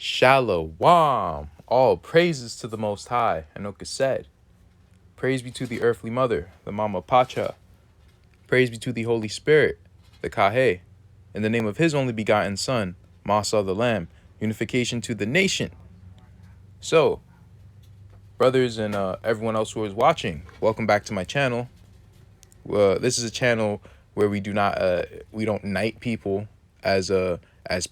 Shalom. All praises to the Most High. Anoka said, praise be to the earthly mother, the Mama Pacha. Praise be to the Holy Spirit, the Kahe. In the name of his only begotten Son, Motsah the Lamb, unification to the nation. So, brothers and everyone else who is watching, welcome back to my channel. This is a channel where we don't knight people as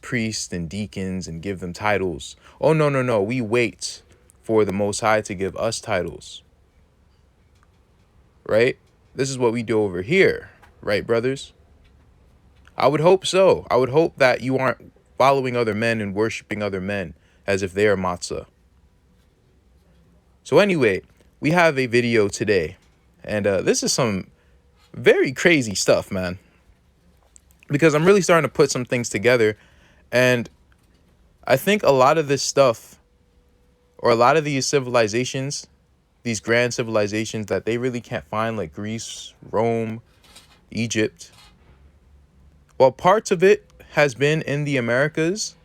priests and deacons and give them titles. Oh, no. We wait for the Most High to give us titles. Right? This is what we do over here. Right, brothers? I would hope so. I would hope that you aren't following other men and worshiping other men as if they are Motsah. So anyway, we have a video today. And this is some very crazy stuff, man. Because I'm really starting to put some things together. And I think a lot of this stuff, or a lot of these civilizations, these grand civilizations that they really can't find, like Greece, Rome, Egypt. While parts of it has been in the Americas,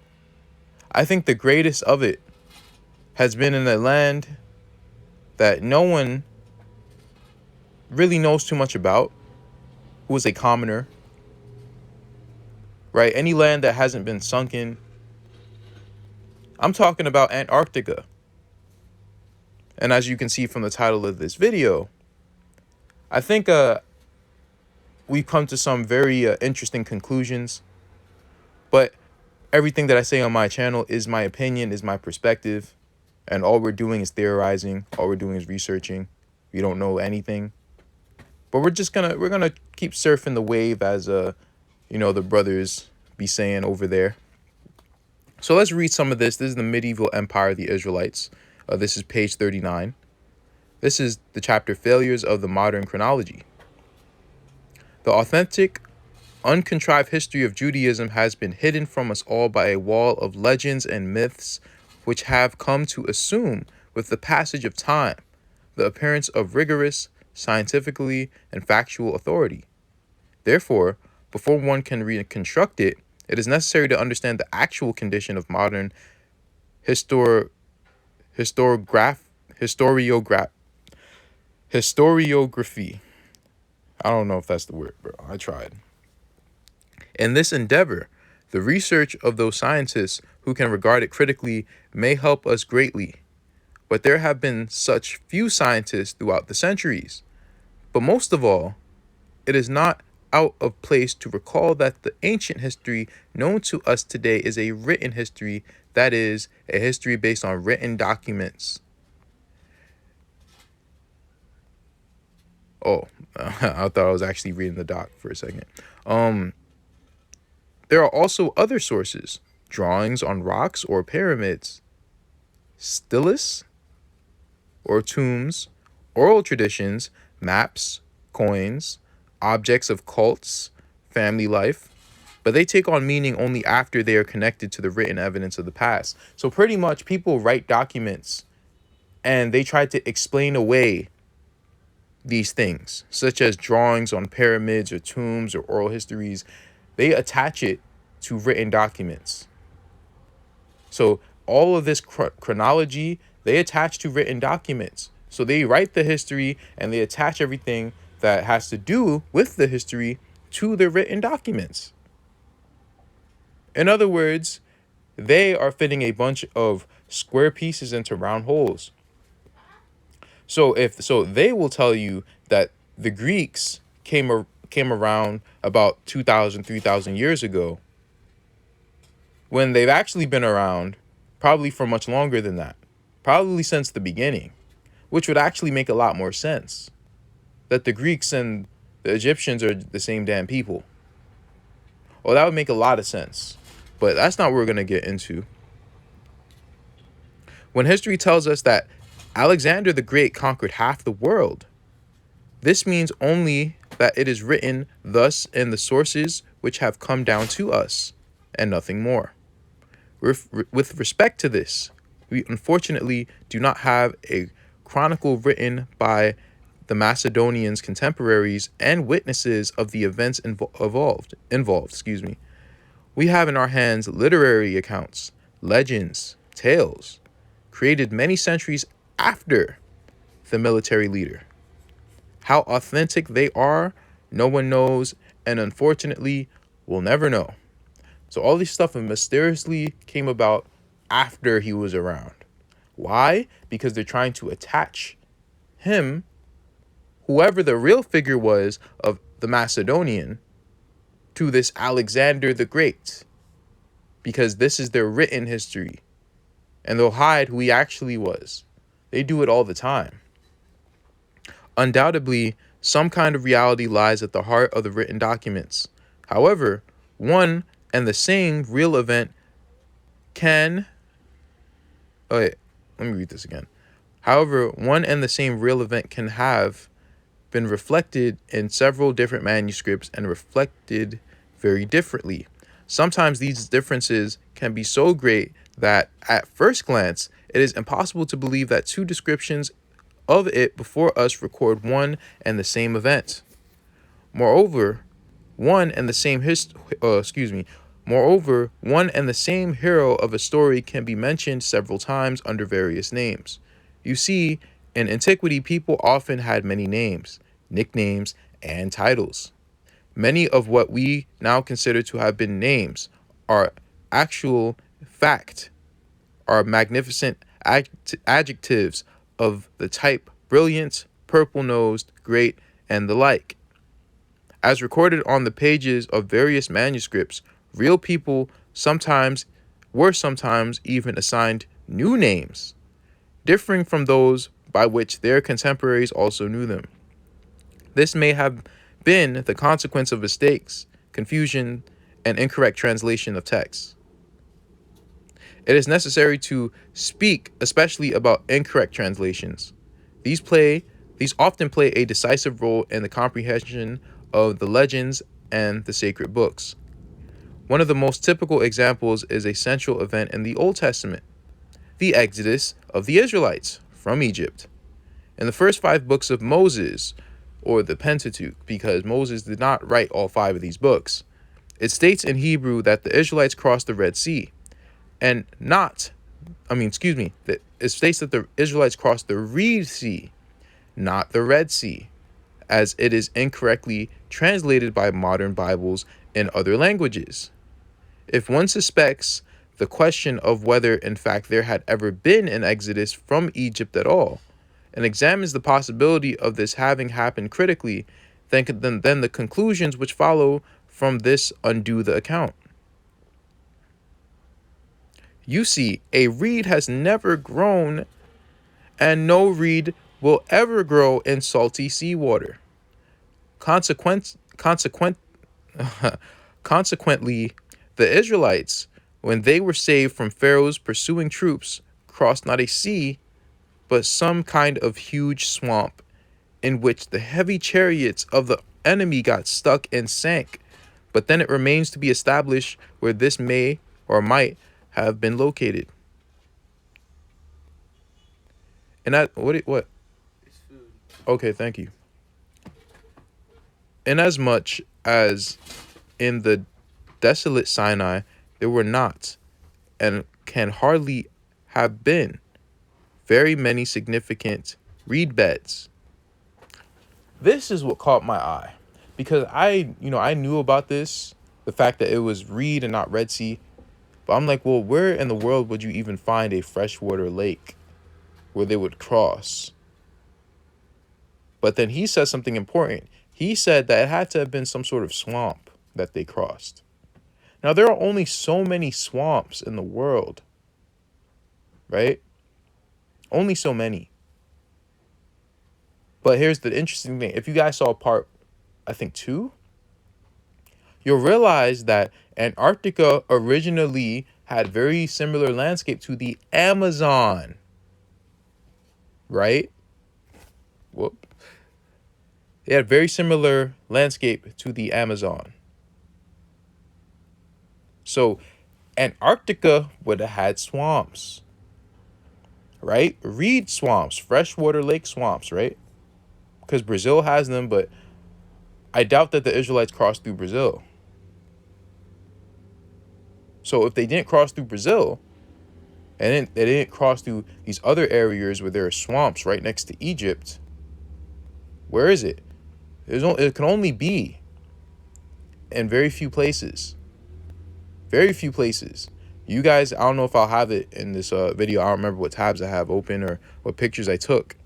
I think the greatest of it has been in a land that no one really knows too much about, who is a commoner, right? Any land that hasn't been sunken. I'm talking about Antarctica. And as you can see from the title of this video, I think we've come to some very interesting conclusions. But everything that I say on my channel is my opinion, is my perspective. And all we're doing is theorizing. All we're doing is researching. We don't know anything. But we're gonna keep surfing the wave as the brothers be saying over there. So let's read some of this. This is the medieval empire of the Israelites. This is page 39. This is the chapter Failures of the Modern Chronology. The authentic, uncontrived history of Judaism has been hidden from us all by a wall of legends and myths which have come to assume, with the passage of time, the appearance of rigorous, scientifically and factual authority. Therefore, before one can reconstruct it, it is necessary to understand the actual condition of modern historiography. I don't know if that's the word, bro. I tried. In this endeavor, the research of those scientists who can regard it critically may help us greatly. But there have been such few scientists throughout the centuries. But most of all, it is not out of place to recall that the ancient history known to us today is a written history, that is, a history based on written documents. Oh, I thought I was actually reading the doc for a second. There are also other sources, drawings on rocks or pyramids, stelae or tombs, oral traditions, maps, coins, objects of cults, family life, but they take on meaning only after they are connected to the written evidence of the past. So pretty much people write documents and they try to explain away these things, such as drawings on pyramids or tombs or oral histories. They attach it to written documents. So all of this chronology, they attach to written documents. So they write the history and they attach everything that has to do with the history to the written documents. In other words, they are fitting a bunch of square pieces into round holes. So they will tell you that the Greeks came around about 2,000, 3,000 years ago, when they've actually been around probably for much longer than that, probably since the beginning, which would actually make a lot more sense. That the Greeks and the Egyptians are the same damn people. Well, that would make a lot of sense. But that's not what we're going to get into. When history tells us that Alexander the Great conquered half the world, this means only that it is written thus in the sources which have come down to us, and nothing more. With respect to this, we unfortunately do not have a chronicle written by the Macedonians' contemporaries and witnesses of the events involved. We have in our hands literary accounts, legends, tales, created many centuries after the military leader. How authentic they are, no one knows, and unfortunately, we'll never know. So all this stuff mysteriously came about after he was around. Why? Because they're trying to attach him, whoever the real figure was of the Macedonian, to this Alexander the Great. Because this is their written history. And they'll hide who he actually was. They do it all the time. Undoubtedly, some kind of reality lies at the heart of the written documents. However, one and the same real event can... Oh, wait, let me read this again. However, one and the same real event can have been reflected in several different manuscripts and reflected very differently. Sometimes these differences can be so great that at first glance, it is impossible to believe that two descriptions of it before us record one and the same event. Moreover, one and the same hero of a story can be mentioned several times under various names. You see, in antiquity, people often had many names, nicknames, and titles. Many of what we now consider to have been names are actual fact, are magnificent adjectives of the type brilliant, purple-nosed, great, and the like. As recorded on the pages of various manuscripts, real people were sometimes even assigned new names, differing from those by which their contemporaries also knew them. This may have been the consequence of mistakes, confusion, and incorrect translation of texts. It is necessary to speak especially about incorrect translations. These often play a decisive role in the comprehension of the legends and the sacred books. One of the most typical examples is a central event in the Old Testament, the exodus of the Israelites from Egypt. In the first 5 books of Moses, or the Pentateuch, because Moses did not write all 5 of these books, it states in Hebrew that the Israelites crossed the Red Sea. It states that the Israelites crossed the Reed Sea, not the Red Sea, as it is incorrectly translated by modern Bibles in other languages. If one suspects the question of whether in fact there had ever been an exodus from Egypt at all, and examines the possibility of this having happened critically, then the conclusions which follow from this undo the account. You see, a reed has never grown, and no reed will ever grow in salty seawater. Consequently, the Israelites, when they were saved from Pharaoh's pursuing troops, crossed not a sea, but some kind of huge swamp, in which the heavy chariots of the enemy got stuck and sank. But then it remains to be established where this may or might have been located. And what? It's food. Okay, thank you. Inasmuch as in the desolate Sinai there were not, and can hardly have been, very many significant reed beds. This is what caught my eye, because I knew about this, the fact that it was reed and not Red Sea, but I'm like, well, where in the world would you even find a freshwater lake where they would cross? But then he said something important. He said that it had to have been some sort of swamp that they crossed. Now, there are only so many swamps in the world, right? Only so many. But here's the interesting thing. If you guys saw part, I think 2, you'll realize that Antarctica originally had very similar landscape to the Amazon, right? Whoop. They had very similar landscape to the Amazon. So Antarctica would have had swamps, right? Reed swamps, freshwater lake swamps, right? Because Brazil has them, but I doubt that the Israelites crossed through Brazil. So if they didn't cross through Brazil, And they didn't cross through these other areas where there are swamps right next to Egypt. Where is it? It can only be in very few places. Very few places. You guys, I don't know if I'll have it in this video. I don't remember what tabs I have open or what pictures I took.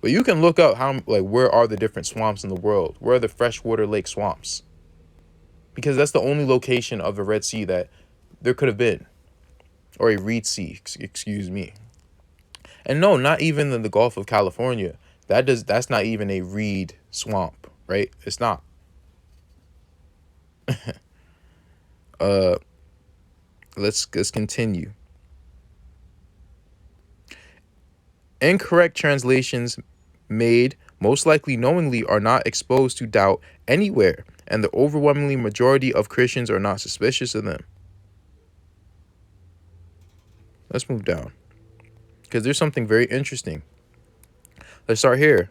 But you can look up where are the different swamps in the world? Where are the freshwater lake swamps? Because that's the only location of the Red Sea that there could have been. Or a Reed Sea, excuse me. And no, not even in the Gulf of California. That's not even a reed swamp, right? It's not. Let's continue. Incorrect translations made, most likely knowingly, are not exposed to doubt anywhere, and the overwhelmingly majority of Christians are not suspicious of them. Let's move down, because there's something very interesting. Let's start here.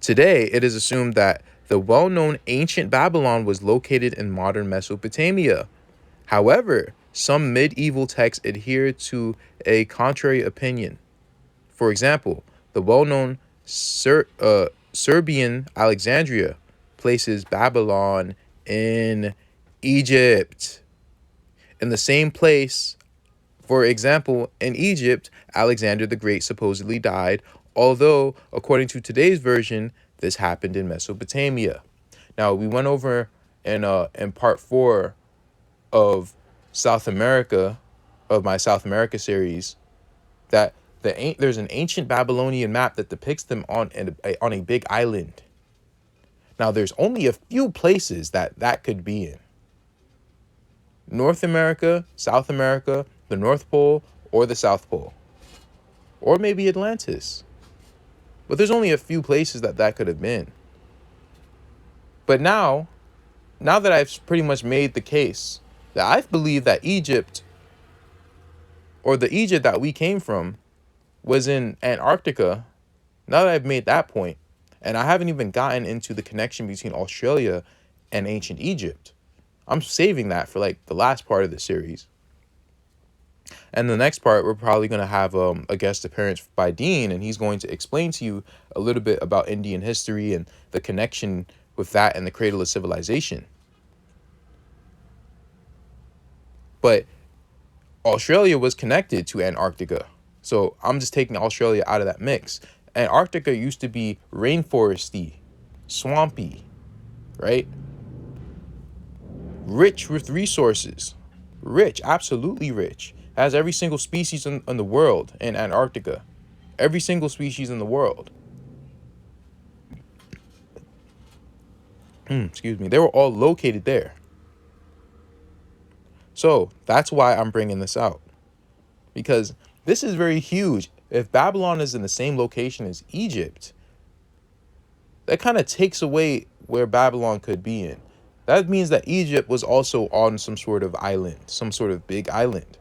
Today, it is assumed that the well-known ancient Babylon was located in modern Mesopotamia. However, some medieval texts adhere to a contrary opinion. For example, the well-known Serbian Alexandria places Babylon in Egypt. In the same place, for example, in Egypt, Alexander the Great supposedly died, although, according to today's version, this happened in Mesopotamia. Now, we went over in part 4 of South America, of my South America series, that there's an ancient Babylonian map that depicts them on a big island. Now, there's only a few places that could be in. North America, South America, the North Pole, or the South Pole. Or maybe Atlantis. But there's only a few places that could have been. But now that I've pretty much made the case that I believe that Egypt, or the Egypt that we came from, was in Antarctica, now that I've made that point, and I haven't even gotten into the connection between Australia and ancient Egypt, I'm saving that for the last part of the series. And the next part, we're probably going to have a guest appearance by Dean, and he's going to explain to you a little bit about Indian history and the connection with that and the cradle of civilization. But Australia was connected to Antarctica. So I'm just taking Australia out of that mix. Antarctica used to be rainforesty, swampy, right? Rich with resources. Rich, absolutely rich. Has every single species in the world in Antarctica. Every single species in the world. Excuse me. They were all located there. So that's why I'm bringing this out. Because this is very huge. If Babylon is in the same location as Egypt, that kind of takes away where Babylon could be in. That means that Egypt was also on some sort of island, some sort of big island.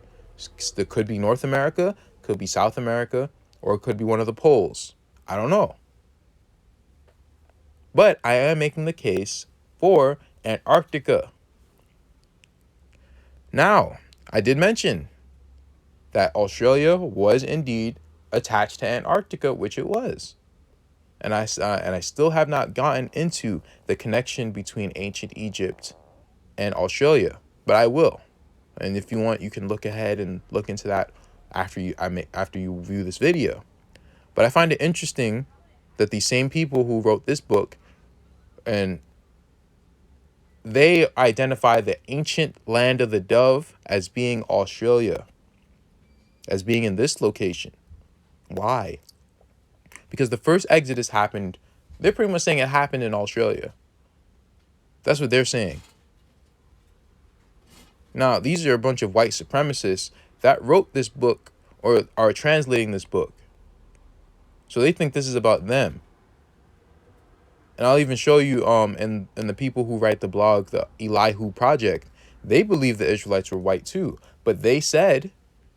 It could be North America, could be South America, or it could be one of the poles. I don't know. But I am making the case for Antarctica. Now, I did mention that Australia was indeed attached to Antarctica, which it was. And I still have not gotten into the connection between ancient Egypt and Australia, but I will. And if you want, you can look ahead and look into that after you view this video. But I find it interesting that the same people who wrote this book, and they identify the ancient land of the dove as being Australia, as being in this location. Why? Because the first Exodus happened, they're pretty much saying it happened in Australia. That's what they're saying. Now, these are a bunch of white supremacists that wrote this book or are translating this book. So they think this is about them. And I'll even show you and the people who write the blog, the Elihu Project, they believe the Israelites were white too. But they said,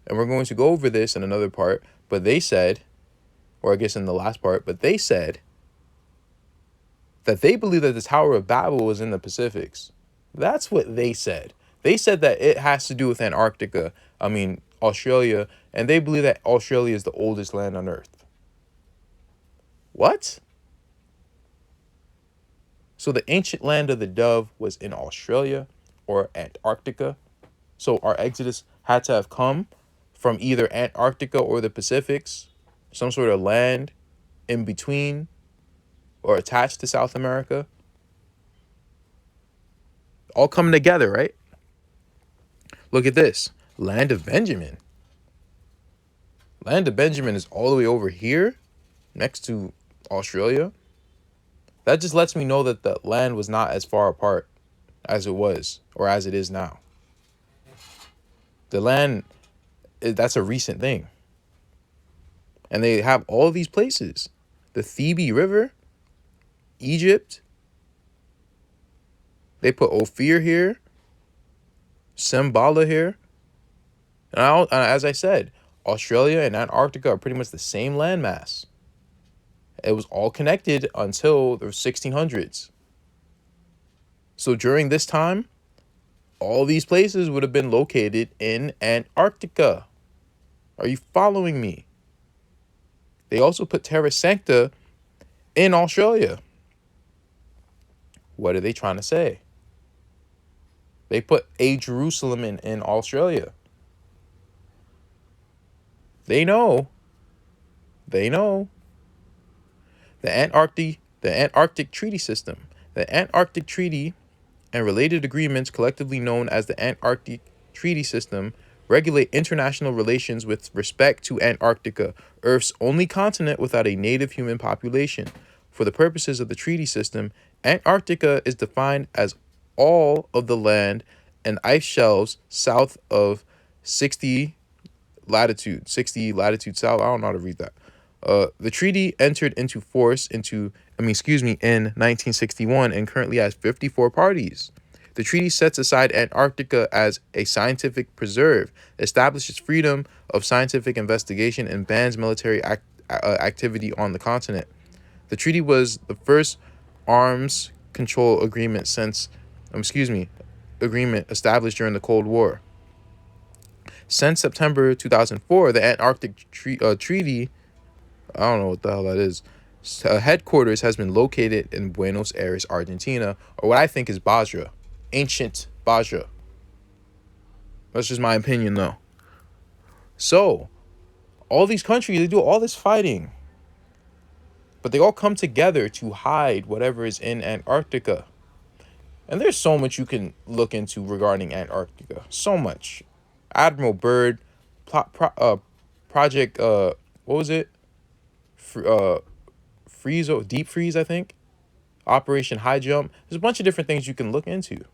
and we're going to go over this in another part, but they said, or I guess in the last part, but they said that they believe that the Tower of Babel was in the Pacifics. That's what they said. They said that it has to do with Antarctica. I mean, Australia, and they believe that Australia is the oldest land on Earth. What? So the ancient land of the dove was in Australia or Antarctica. So our exodus had to have come from either Antarctica or the Pacifics, some sort of land in between or attached to South America. All coming together, right? Look at this. Land of Benjamin. Land of Benjamin is all the way over here next to Australia. That just lets me know that the land was not as far apart as it was or as it is now. The land, that's a recent thing. And they have all these places. The Thebe River, Egypt. They put Ophir here, Shambhala here. And as I said, Australia and Antarctica are pretty much the same landmass. It was all connected until the 1600s. So during this time, all these places would have been located in Antarctica. Are you following me? They also put Terra Sancta in Australia. What are they trying to say? They put a Jerusalem in Australia. They know. They know. The Antarctic Treaty System. The Antarctic Treaty and related agreements, collectively known as the Antarctic Treaty System, regulate international relations with respect to Antarctica, Earth's only continent without a native human population. For the purposes of the treaty system, Antarctica is defined as all of the land and ice shelves south of 60 latitude south. I don't know how to read that. The treaty entered into force in 1961 and currently has 54 parties. The treaty sets aside Antarctica as a scientific preserve, establishes freedom of scientific investigation, and bans military activity on the continent. The treaty was the first arms control agreement agreement established during the Cold War. Since September 2004, the Antarctic Treaty, I don't know what the hell that is, headquarters has been located in Buenos Aires, Argentina, or what I think is Basra, ancient Basra. That's just my opinion, though. So, all these countries, they do all this fighting, but they all come together to hide whatever is in Antarctica. And there's so much you can look into regarding Antarctica. So much. Admiral Byrd, Project, what was it? Deep Freeze, I think. Operation High Jump. There's a bunch of different things you can look into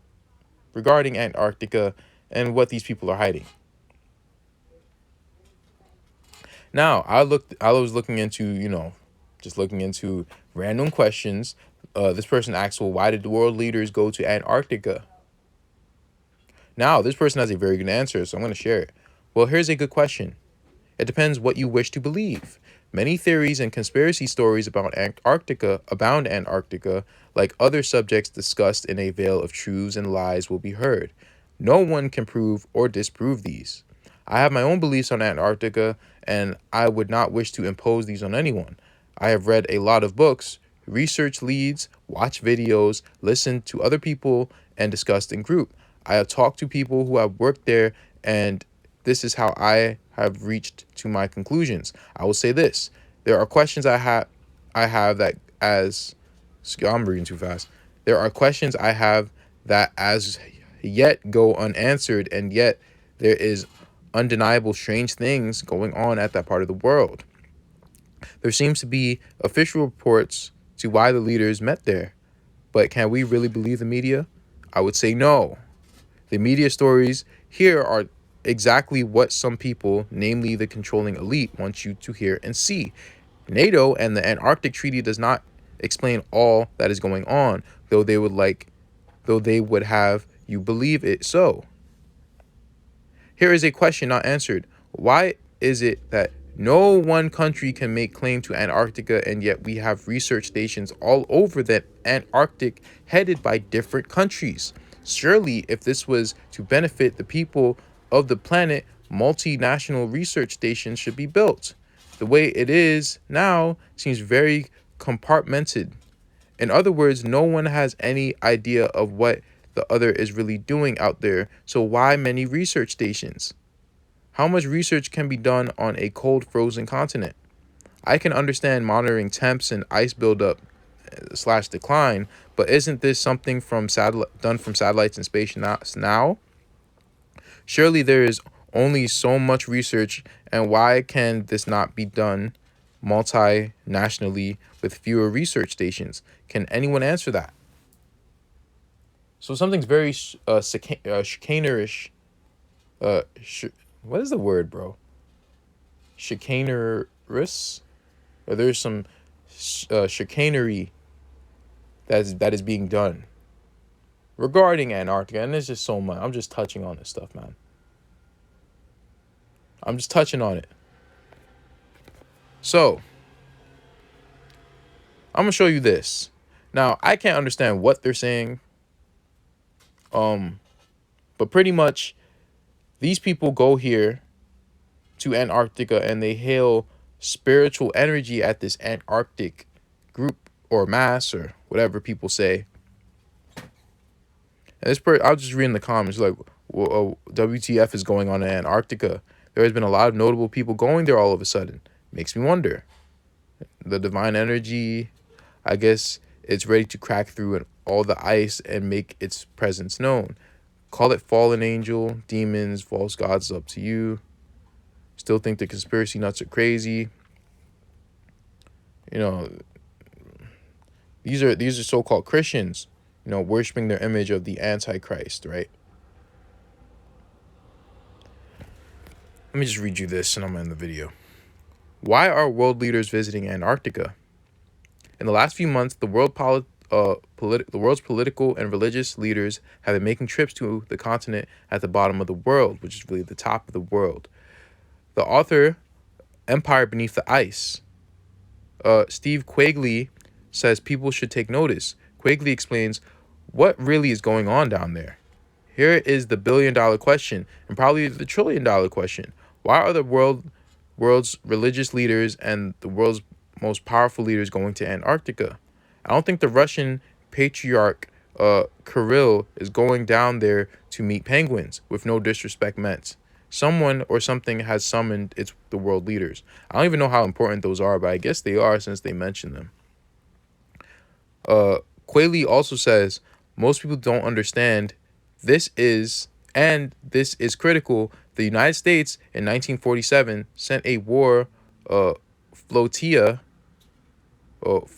regarding Antarctica and what these people are hiding. Now, I was looking into, just looking into random questions. This person asks, well, why did the world leaders go to Antarctica? Now, this person has a very good answer, so I'm going to share it. Well, here's a good question. It depends what you wish to believe. Many theories and conspiracy stories about Antarctica, like other subjects discussed in a veil of truths and lies, will be heard. No one can prove or disprove these. I have my own beliefs on Antarctica, and I would not wish to impose these on anyone. I have read a lot of books, research leads, watched videos, listened to other people, and discussed in group. I have talked to people who have worked there, and this is how I have reached to my conclusions. I will say this. There are questions I have that I'm reading too fast. There are questions I have that as yet go unanswered, and yet there is undeniable strange things going on at that part of the world. There seems to be official reports to why the leaders met there. But can we really believe the media? I would say no. The media stories here are exactly what some people, namely the controlling elite, want you to hear and see. NATO and the Antarctic Treaty does not explain all that is going on, though they would have you believe it so. Here is a question not answered. Why is it that no one country can make claim to Antarctica, and yet we have research stations all over the Antarctic headed by different countries? Surely, if this was to benefit the people of the planet, multinational research stations should be built. The way it is now seems very compartmented. In other words, no one has any idea of what the other is really doing out there. So why many research stations? How much research can be done on a cold, frozen continent? I can understand monitoring temps and ice buildup slash decline, but isn't this something done from satellites in space now? Surely there is only so much research, and why can this not be done multinationally with fewer research stations? Can anyone answer that? So something's very chicanerish. What is the word, bro? Chicanerous? Or there's some chicanery that is being done regarding Antarctica, and there's just so much. I'm just touching on this stuff, man. I'm just touching on it. So, I'm gonna show you this. Now, I can't understand what they're saying. But pretty much these people go here to Antarctica and they hail spiritual energy at this Antarctic group or mass or whatever people say. And I'll just read in the comments like, WTF is going on in Antarctica? There has been a lot of notable people going there all of a sudden. Makes me wonder. The divine energy, I guess it's ready to crack through all the ice and make its presence known. Call it fallen angel, demons, false gods, up to you. Still think the conspiracy nuts are crazy. You know, these are so-called Christians, you know, worshiping their image of the Antichrist, right? Let me just read you this and I'm gonna end the video. Why are world leaders visiting Antarctica? In the last few months, the world's political and religious leaders have been making trips to the continent at the bottom of the world, which is really the top of the world. The author, Empire Beneath the Ice, Steve Quigley, says people should take notice. Quigley explains what really is going on down there. Here is the billion-dollar question, and probably the trillion-dollar question. Why are the world's religious leaders and the world's most powerful leaders going to Antarctica? I don't think the Russian patriarch Kirill is going down there to meet penguins, with no disrespect meant. Someone or something has summoned the world leaders. I don't even know how important those are, but I guess they are since they mentioned them. Quayle also says most people don't understand this is critical. The United States in 1947 sent a war flotilla, I don't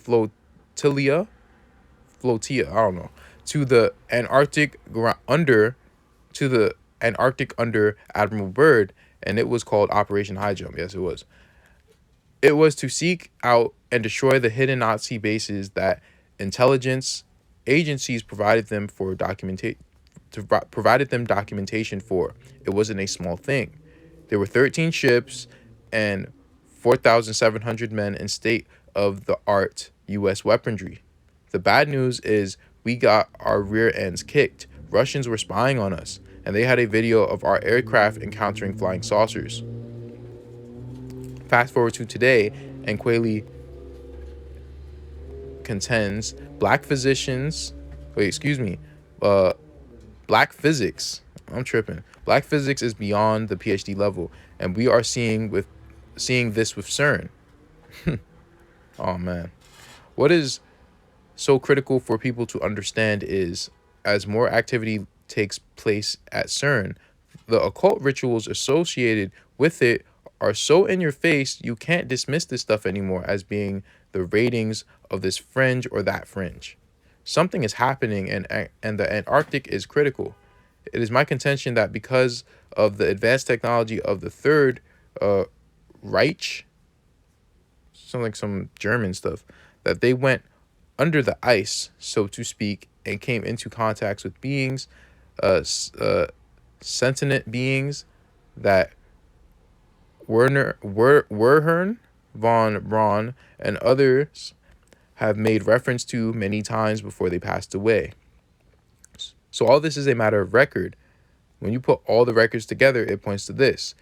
know, to the Antarctic under Admiral Byrd, and it was called Operation High Jump. Yes, it was. It was to seek out and destroy the hidden Nazi bases that intelligence agencies provided them documentation for. It wasn't a small thing. There were 13 ships and 4,700 men in state-of-the-art U.S. weaponry. The bad news is we got our rear ends kicked. Russians were spying on us, and they had a video of our aircraft encountering flying saucers. Fast forward to today, and Quayle contends black physics. I'm tripping. Black physics is beyond the PhD level, and we are seeing this with CERN. Oh man, what is so critical for people to understand is, as more activity takes place at CERN, the occult rituals associated with it are so in your face, you can't dismiss this stuff anymore as being the ratings of this fringe or that fringe. Something is happening, and the Antarctic is critical. It is my contention that because of the advanced technology of the Third Reich, some German stuff, that they went under the ice, so to speak, and came into contacts with beings, sentient beings that Wernher von Braun and others have made reference to many times before they passed away. So all this is a matter of record. When you put all the records together, it points to this.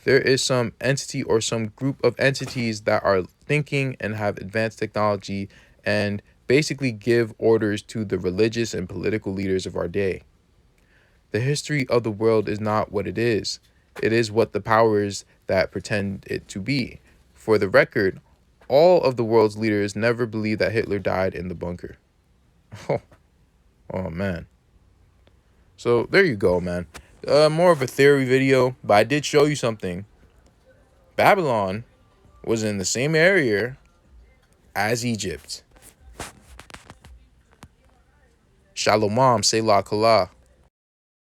There is some entity or some group of entities that are thinking and have advanced technology and basically give orders to the religious and political leaders of our day. The history of the world is not what it is. It is what the powers that pretend it to be. For the record, all of the world's leaders never believed that Hitler died in the bunker. Oh man. So there you go, man. More of a theory video, but I did show you something. Babylon was in the same area as Egypt. Shalom, Selah Kala.